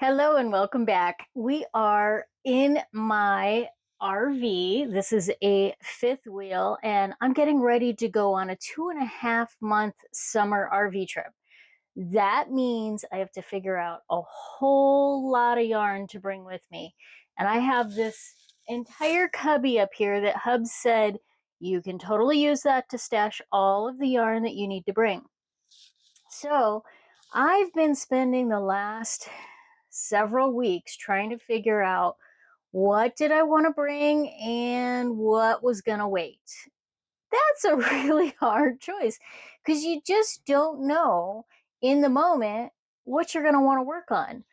Hello and welcome back. We are in my RV. This is a fifth wheel, and I'm getting ready to go on a 2.5 month summer RV trip. That means I have to figure out a whole lot of yarn to bring with me. And I have this entire cubby up here that Hub said you can totally use that to stash all of the yarn that you need to bring. So I've been spending the last several weeks trying to figure out what did I want to bring and what was going to wait. That's a really hard choice because you just don't know in the moment what you're going to want to work on.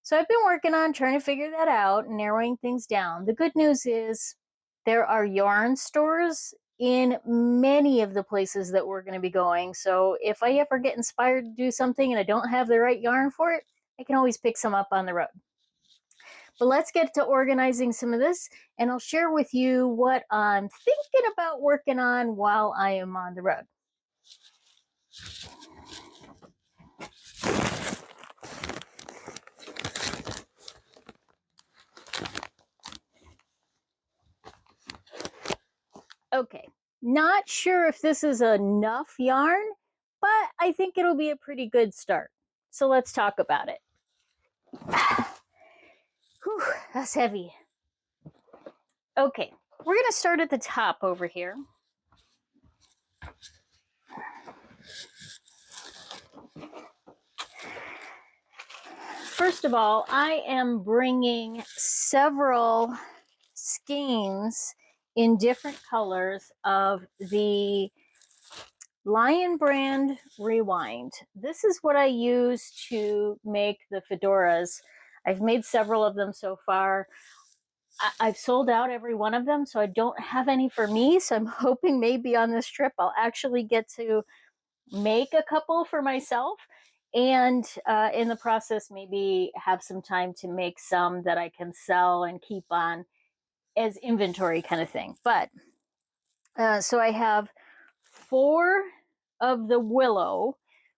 So I've been working on trying to figure that out, narrowing things down. The good news is there are yarn stores in many of the places that we're going to be going. So if I ever get inspired to do something and I don't have the right yarn for it, I can always pick some up on the road. But let's get to organizing some of this, and I'll share with you what I'm thinking about working on while I am on the road. Okay, not sure if this is enough yarn, but I think it'll be a pretty good start. So let's talk about it. Whew, that's heavy. Okay, we're going to start at the top over here. First of all, I am bringing several skeins in different colors of the Lion Brand Rewind. This is what I use to make the fedoras. I've made several of them so far. I've sold out every one of them, so I don't have any for me. So I'm hoping maybe on this trip I'll actually get to make a couple for myself, and in the process maybe have some time to make some that I can sell and keep on as inventory kind of thing. But so I have 4 of the willow,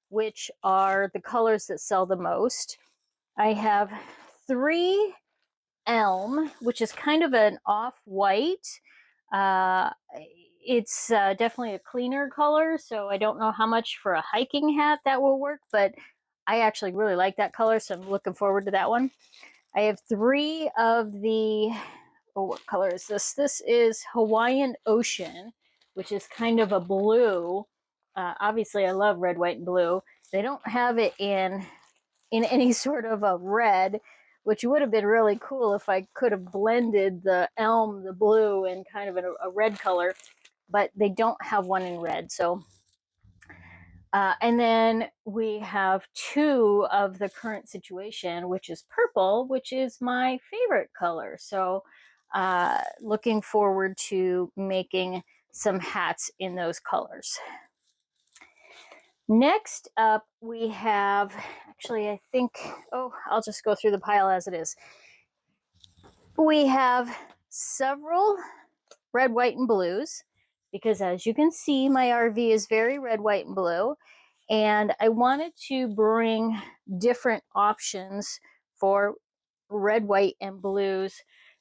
which are the colors that sell the most. I have 3 elm, which is kind of an off-white. It's definitely a cleaner color, so I don't know how much for a hiking hat that will work, but I actually really like that color, so I'm looking forward to that one. I have 3 of the, oh, what color is this? This is Hawaiian Ocean, which is kind of a blue. Obviously, I love red, white, and blue. They don't have it in any sort of a red, which would have been really cool if I could have blended the elm, the blue, and kind of a red color, but they don't have one in red. So, and then we have 2 of the current situation, which is purple, which is my favorite color. So, looking forward to making some hats in those colors. Next up, we have, actually, I think, oh, I'll just go through the pile as it is. We have several red, white, and blues, because as you can see, my RV is very red, white, and blue. And I wanted to bring different options for red, white, and blues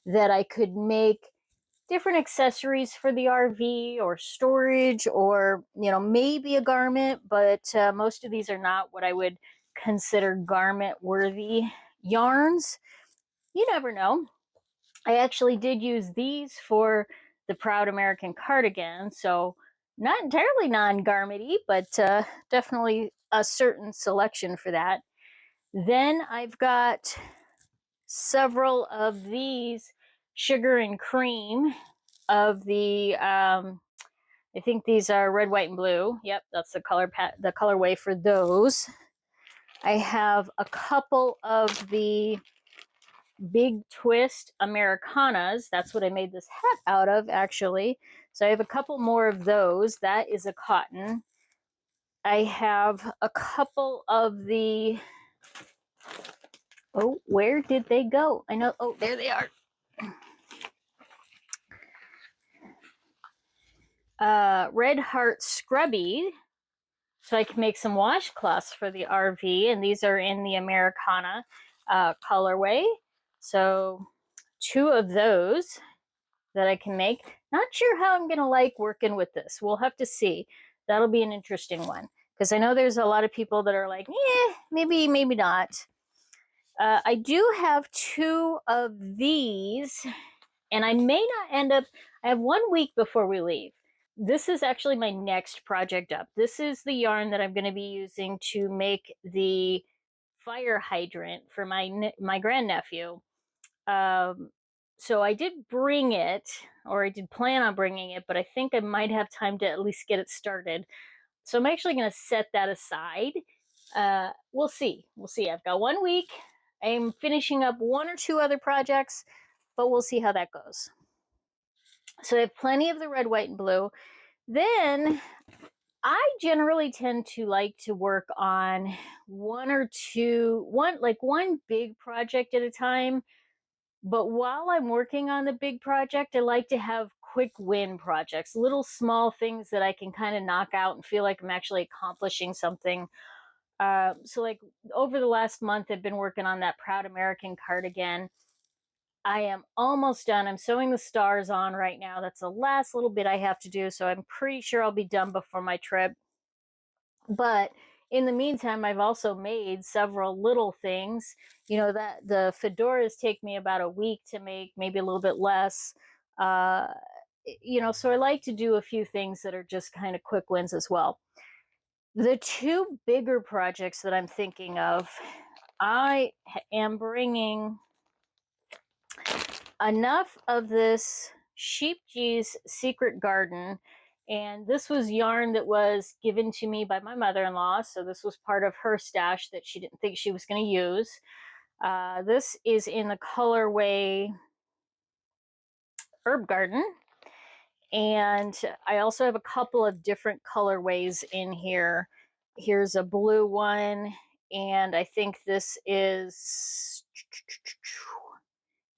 that I could make different accessories for the RV or storage, or maybe a garment, but most of these are not what I would consider garment worthy yarns. You never know. I actually did use these for the Proud American cardigan, so not entirely non-garmenty, but definitely a certain selection for that. Then I've got several of these sugar and cream of the I think these are red, white, and blue. Yep, that's the colorway for those. I have a couple of the Big Twist Americanas. That's what I made this hat out of, actually. So I have a couple more of those. That is a cotton. I have a couple of the, oh, where did they go? I know, oh, there they are. Red Heart Scrubby, so I can make some washcloths for the RV, and these are in the Americana. colorway. So 2 of those that I can make. Not sure how I'm gonna like working with this. We'll have to see. That'll be an interesting one, because I know there's a lot of people that are like, yeah, maybe, maybe not. I do have 2 of these, and I may not end up, I have 1 week before we leave. This is actually my next project up. This is the yarn that I'm going to be using to make the fire hydrant for my grandnephew. So I did bring it, or I did plan on bringing it, but I think I might have time to at least get it started. So I'm actually going to set that aside. We'll see. We'll see. I've got 1 week. I'm finishing up 1 or 2 other projects, but we'll see how that goes. So I have plenty of the red, white, and blue. Then I generally tend to like to work on 1 or 2, one big project at a time. But while I'm working on the big project, I like to have quick win projects, little small things that I can kind of knock out and feel like I'm actually accomplishing something. So like over the last month, I've been working on that Proud American cardigan. I am almost done. I'm sewing the stars on right now. That's the last little bit I have to do. So I'm pretty sure I'll be done before my trip. But in the meantime, I've also made several little things. You know, that the fedoras take me about a week to make, maybe a little bit less. Uh, you know, so I like to do a few things that are just kind of quick wins as well. The 2 bigger projects that I'm thinking of, I am bringing enough of this Sheep G's Secret Garden, and this was yarn that was given to me by my mother-in-law, so this was part of her stash that she didn't think she was going to use. This is in the colorway Herb Garden, and I also have a couple of different colorways in here. Here's a blue one, and I think this is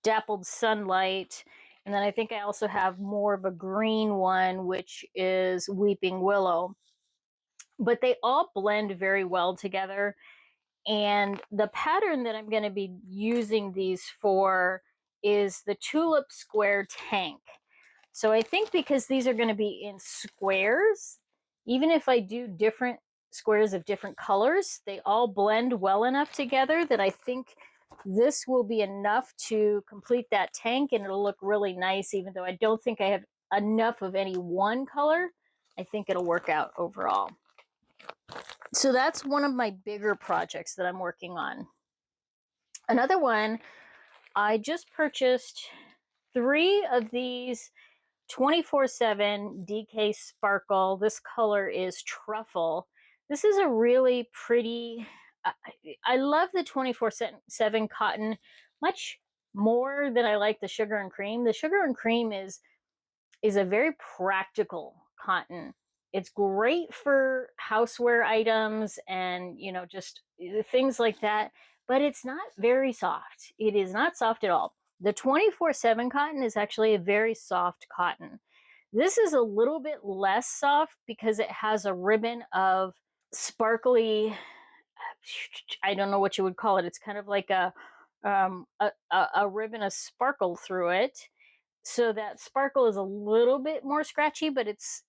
Dappled Sunlight. And then I think I also have more of a green one, which is Weeping Willow. But they all blend very well together. And the pattern that I'm going to be using these for is the Tulip Square Tank. So I think because these are going to be in squares, even if I do different squares of different colors, they all blend well enough together that I think this will be enough to complete that tank, and it'll look really nice, even though I don't think I have enough of any one color. I think it'll work out overall. So that's one of my bigger projects that I'm working on. Another one, I just purchased 3 of these 24/7 DK Sparkle. This color is Truffle. This is a really pretty, I love the 24/7 cotton much more than I like the Sugar and Cream. The Sugar and Cream is a very practical cotton. It's great for houseware items and, you know, just things like that, but it's not very soft. It is not soft at all. The 24/7 cotton is actually a very soft cotton. This is a little bit less soft because it has a ribbon of sparkly, I don't know what you would call it. It's kind of like a ribbon of sparkle through it. So that sparkle is a little bit more scratchy, but it's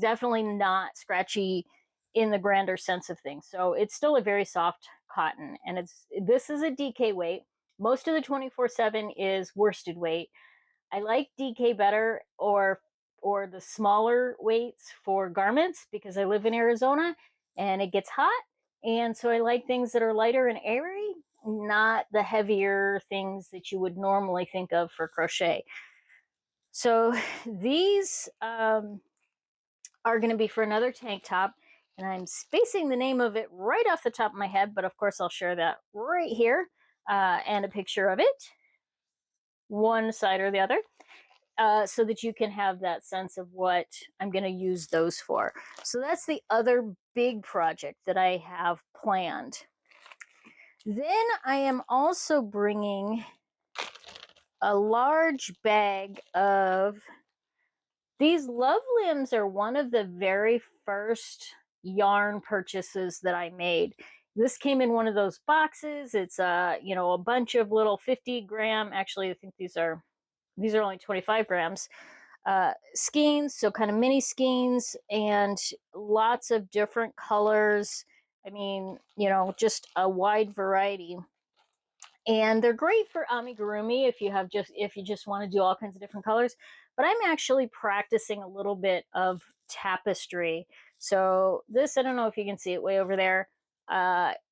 definitely not scratchy in the grander sense of things. So it's still a very soft cotton, and this is a DK weight. Most of the 24/7 is worsted weight. I like DK better, or the smaller weights for garments, because I live in Arizona and it gets hot, and so I like things that are lighter and airy, not the heavier things that you would normally think of for crochet. So these are going to be for another tank top, and I'm spacing the name of it right off the top of my head, but of course I'll share that right here, and a picture of it, one side or the other, so that you can have that sense of what I'm going to use those for. So that's the other big project that I have planned. Then I am also bringing a large bag of these love limbs. Are one of the very first yarn purchases that I made. This came in one of those boxes. It's you know, a bunch of little 50-gram, actually I think these are only 25 grams, skeins, so kind of mini skeins, and lots of different colors. I mean, you know, just a wide variety. And they're great for amigurumi if you just want to do all kinds of different colors. But I'm actually practicing a little bit of tapestry. So this, I don't know if you can see it way over there,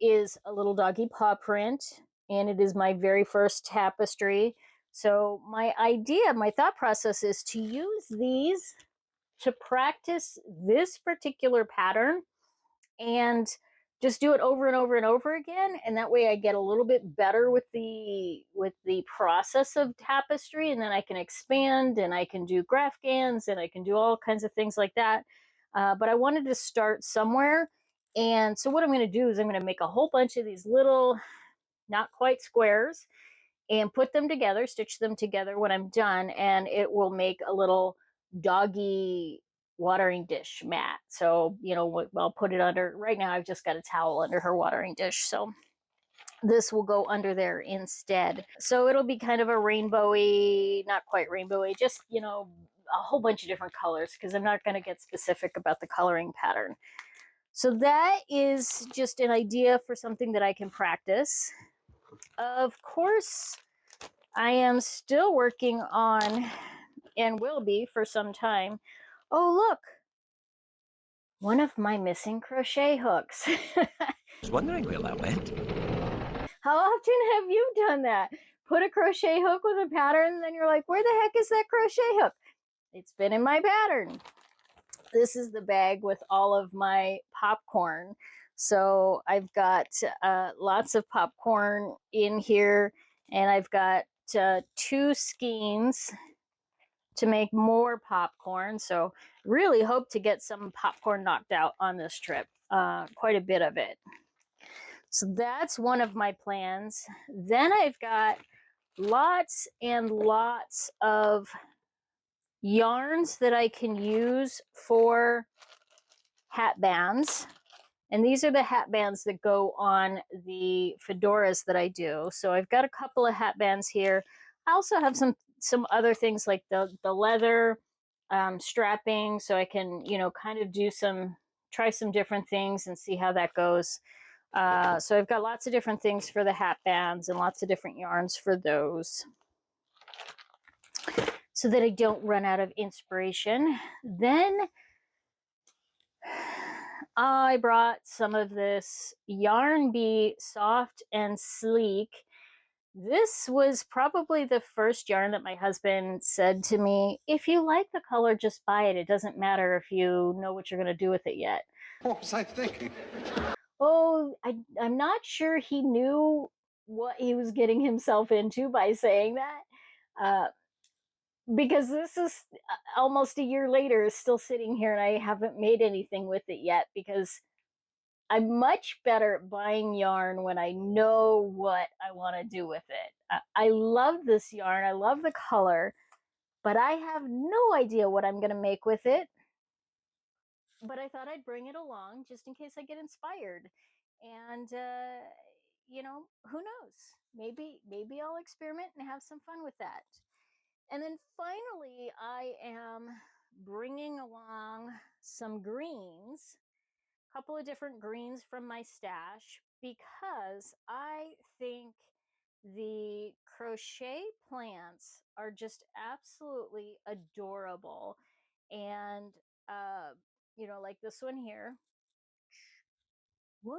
is a little doggy paw print, and it is my very first tapestry. So my thought process is to use these to practice this particular pattern and just do it over and over and over again, and that way I get a little bit better with the process of tapestry, and then I can expand and I can do graphgans and I can do all kinds of things like that. But I wanted to start somewhere, and so what I'm going to do is I'm going to make a whole bunch of these little, not quite squares, and put them together, stitch them together when I'm done, and it will make a little doggy watering dish mat. So, you know, I'll put it under, right now I've just got a towel under her watering dish. So this will go under there instead. So it'll be kind of a rainbowy, not quite rainbowy, just, you know, a whole bunch of different colors, because I'm not going to get specific about the coloring pattern. So that is just an idea for something that I can practice. Of course, I am still working on, and will be for some time. Oh, look, one of my missing crochet hooks. I was wondering where that went. How often have you done that? Put a crochet hook with a pattern, and then you're like, where the heck is that crochet hook? It's been in my pattern. This is the bag with all of my popcorn. So I've got lots of popcorn in here, and I've got 2 skeins to make more popcorn. So really hope to get some popcorn knocked out on this trip, quite a bit of it. So that's one of my plans. Then I've got lots and lots of yarns that I can use for hat bands. And these are the hat bands that go on the fedoras that I do. So I've got a couple of hat bands here. I also have some other things like the leather strapping, so I can, you know, kind of try some different things and see how that goes. So I've got lots of different things for the hat bands and lots of different yarns for those, so that I don't run out of inspiration. Then I brought some of this Yarn Bee Soft and Sleek. This was probably the first yarn that my husband said to me, if you like the color, just buy it. It doesn't matter if you know what you're going to do with it yet. What was I thinking? Oh, I'm not sure he knew what he was getting himself into by saying that. Because this is almost a year later, is still sitting here, and I haven't made anything with it yet, because I'm much better at buying yarn when I know what I want to do with it. I love this yarn. I love the color, but I have no idea what I'm going to make with it. But I thought I'd bring it along just in case I get inspired. And, you know, who knows? Maybe I'll experiment and have some fun with that. And then finally, I am bringing along some greens, a couple of different greens from my stash, because I think the crochet plants are just absolutely adorable. And, you know, like this one here. Whoa.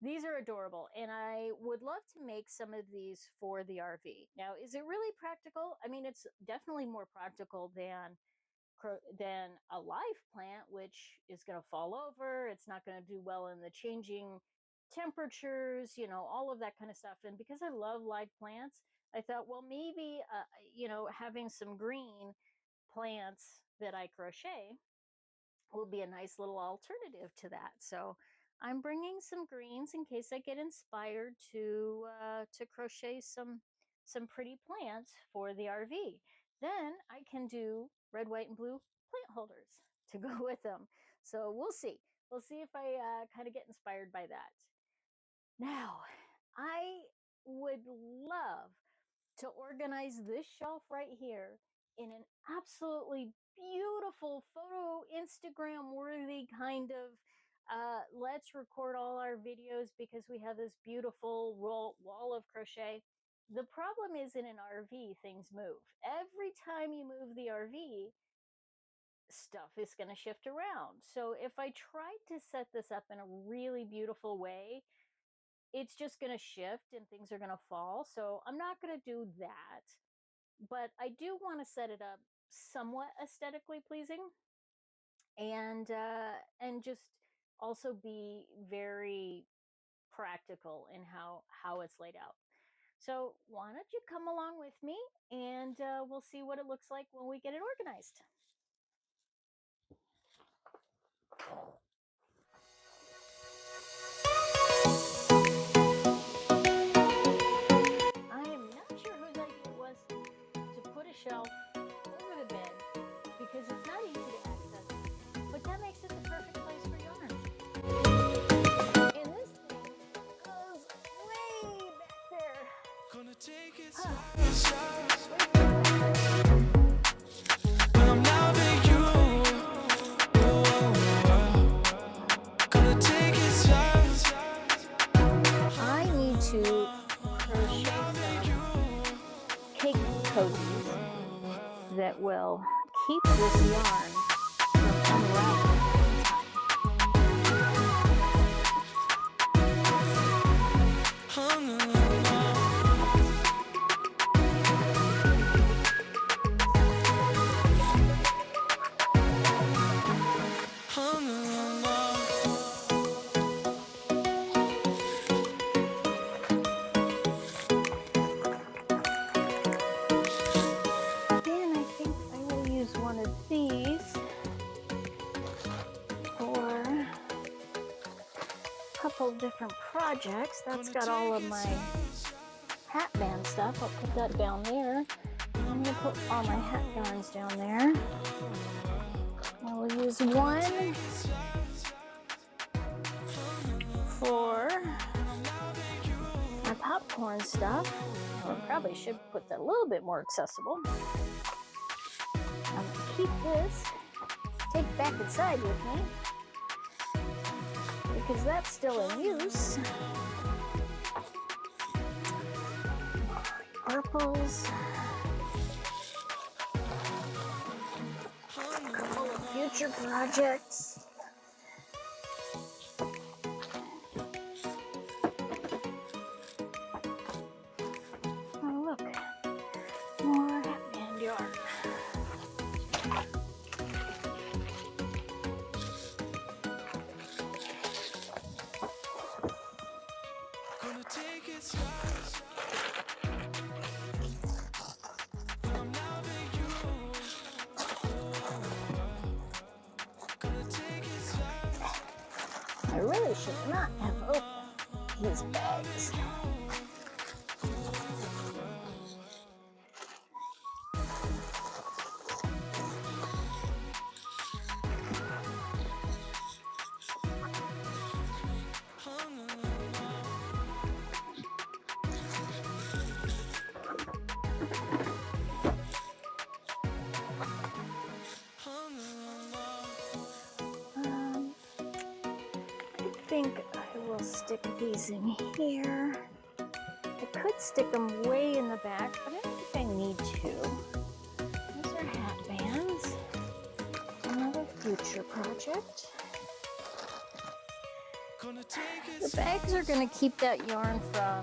These are adorable, and I would love to make some of these for the RV. Now, is it really practical? I mean, it's definitely more practical than a live plant, which is going to fall over. It's not going to do well in the changing temperatures, you know, all of that kind of stuff. And because I love live plants, I thought, well, maybe, you know, having some green plants that I crochet will be a nice little alternative to that. So I'm bringing some greens in case I get inspired to crochet some pretty plants for the RV. Then I can do red, white, and blue plant holders to go with them. So we'll see. We'll see if I kind of get inspired by that. Now, I would love to organize this shelf right here in an absolutely beautiful photo Instagram worthy kind of let's record all our videos because we have this beautiful wall of crochet. The problem is in an RV things move. Every time you move the RV, stuff is going to shift around. So if I tried to set this up in a really beautiful way, it's just going to shift and things are going to fall. So I'm not going to do that, but I do want to set it up somewhat aesthetically pleasing and just also be very practical in how it's laid out. So why don't you come along with me and we'll see what it looks like when we get it organized. I am not sure whose idea it was to put a shelf over the bed because it's not easy to access, but that makes it the perfect place for yarn. And this thing goes way back there. Gonna take it when I'm loving you. Gonna take it slow. I need to crochet some cake cozies that will keep this yarn from unraveling. One of these for a couple of different projects. That's got all of my hat band stuff. I'll put that down there. I'm going to put all my hat yarns down there. I will use one for my popcorn stuff. I probably should put that a little bit more accessible. I'm going to keep this, take it back inside with me, because that's still in use. Purples. A couple of future projects. Oh look, more hatband yarn. Gonna take it slow. I'm loving you. Gonna take it slow. I really should not have opened these bags. I think I will stick these in here. I could stick them way in the back, but I don't think I need to. These are hat bands. Another future project. The bags are going to keep that yarn from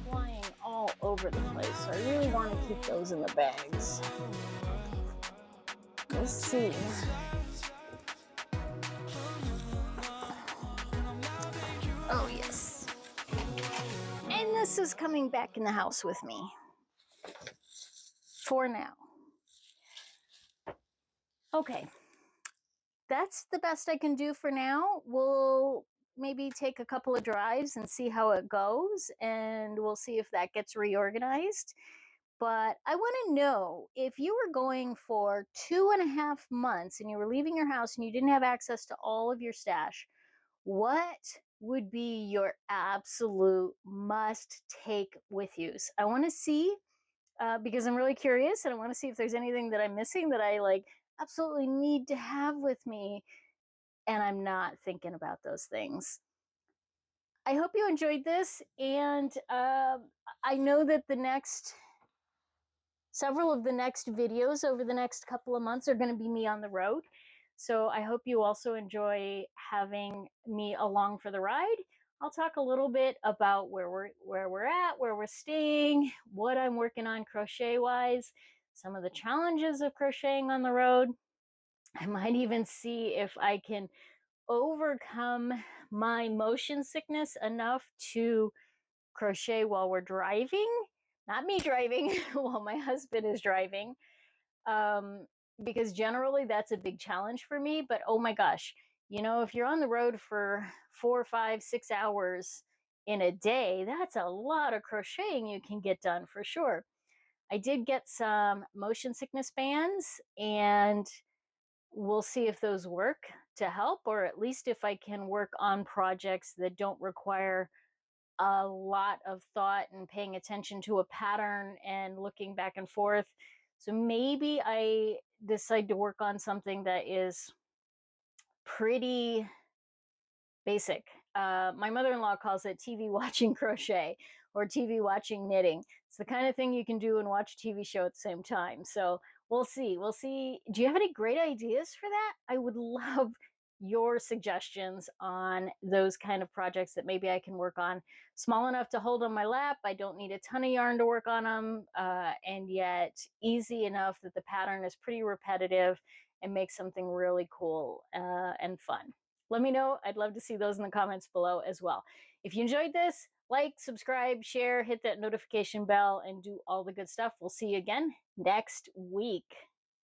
flying all over the place, so I really want to keep those in the bags. We'll see. Oh yes. And this is coming back in the house with me. For now. Okay. That's the best I can do for now. We'll maybe take a couple of drives and see how it goes, and we'll see if that gets reorganized. But I want to know, if you were going for 2.5 months and you were leaving your house and you didn't have access to all of your stash, what would be your absolute must take with yous? I want to see, because I'm really curious and I want to see if there's anything that I'm missing that I like absolutely need to have with me and I'm not thinking about those things. I hope you enjoyed this, and I know that several of the next videos over the next couple of months are going to be me on the road. So I hope you also enjoy having me along for the ride. I'll talk a little bit about where we're at, where we're staying, what I'm working on crochet wise, some of the challenges of crocheting on the road. I might even see if I can overcome my motion sickness enough to crochet while we're driving. Not me driving, while my husband is driving. Um, because generally that's a big challenge for me. But oh my gosh, if you're on the road for 4, 5, 6 hours in a day, that's a lot of crocheting you can get done for sure. I did get some motion sickness bands, and we'll see if those work to help, or at least if I can work on projects that don't require a lot of thought and paying attention to a pattern and looking back and forth. So maybe I decide to work on something that is pretty basic. My mother-in-law calls it TV watching crochet or TV watching knitting. It's the kind of thing you can do and watch a TV show at the same time. So we'll see. We'll see. Do you have any great ideas for that? I would love your suggestions on those kind of projects that maybe I can work on. Small enough to hold on my lap. I don't need a ton of yarn to work on them, and yet easy enough that the pattern is pretty repetitive and makes something really cool and fun. Let me know. I'd love to see those in the comments below as well. If you enjoyed this, like, subscribe, share, hit that notification bell, and do all the good stuff. We'll see you again next week.